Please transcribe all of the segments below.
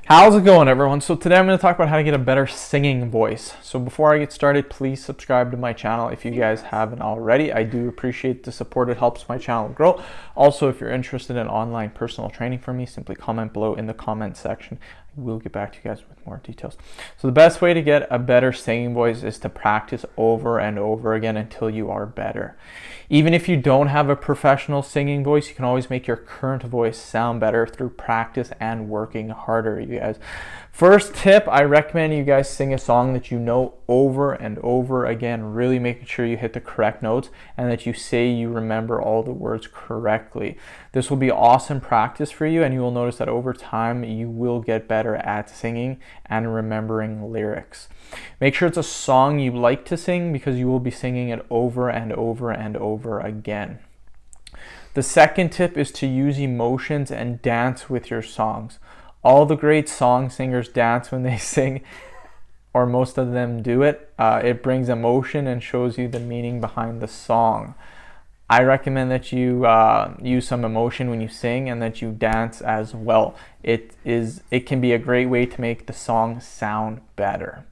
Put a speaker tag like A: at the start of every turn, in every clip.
A: How's it going, everyone? So today I'm going to talk about how to get a better singing voice. So before I get started, please subscribe to my channel if you guys haven't already. I do appreciate the support. It helps my channel grow. Also, if you're interested in online personal training from me, simply comment below in the comment section. I will get back to you guys with more details. So the best way to get a better singing voice is to practice over and over again until you are better. Even if you don't have a professional singing voice, you can always make your current voice sound better through practice and working harder, you guys. First tip, I recommend you guys sing a song that you know over and over again, really making sure you hit the correct notes and that you say you remember all the words correctly. This will be awesome practice for you, and you will notice that over time you will get better at singing and remembering lyrics. Make sure it's a song you like to sing because you will be singing it over and over and over again. The second tip is to use emotions and dance with your songs. All the great song singers dance when they sing, or most of them do it. It brings emotion and shows you the meaning behind the song. I recommend that you use some emotion when you sing and that you dance as well. It can be a great way to make the song sound better.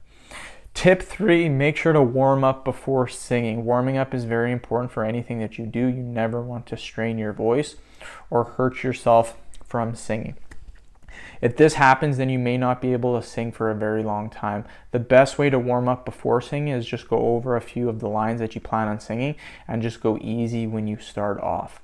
A: Tip 3, make sure to warm up before singing. Warming up is very important for anything that you do. You never want to strain your voice or hurt yourself from singing. If this happens, then you may not be able to sing for a very long time. The best way to warm up before singing is just go over a few of the lines that you plan on singing and just go easy when you start off.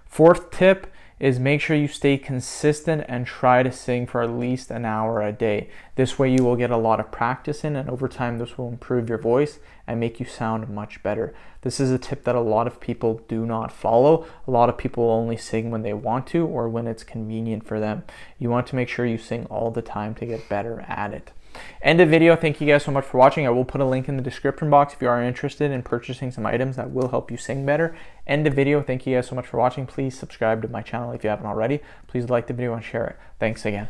A: Fourth tip is make sure you stay consistent and try to sing for at least an hour a day. This way you will get a lot of practice in, and over time this will improve your voice and make you sound much better. This is a tip that a lot of people do not follow. A lot of people only sing when they want to or when it's convenient for them. You want to make sure you sing all the time to get better at it. End of video. Thank you guys so much for watching. I will put a link in the description box if you are interested in purchasing some items that will help you sing better. End of video. Thank you guys so much for watching. Please subscribe to my channel if you haven't already. Please like the video and share it. Thanks again.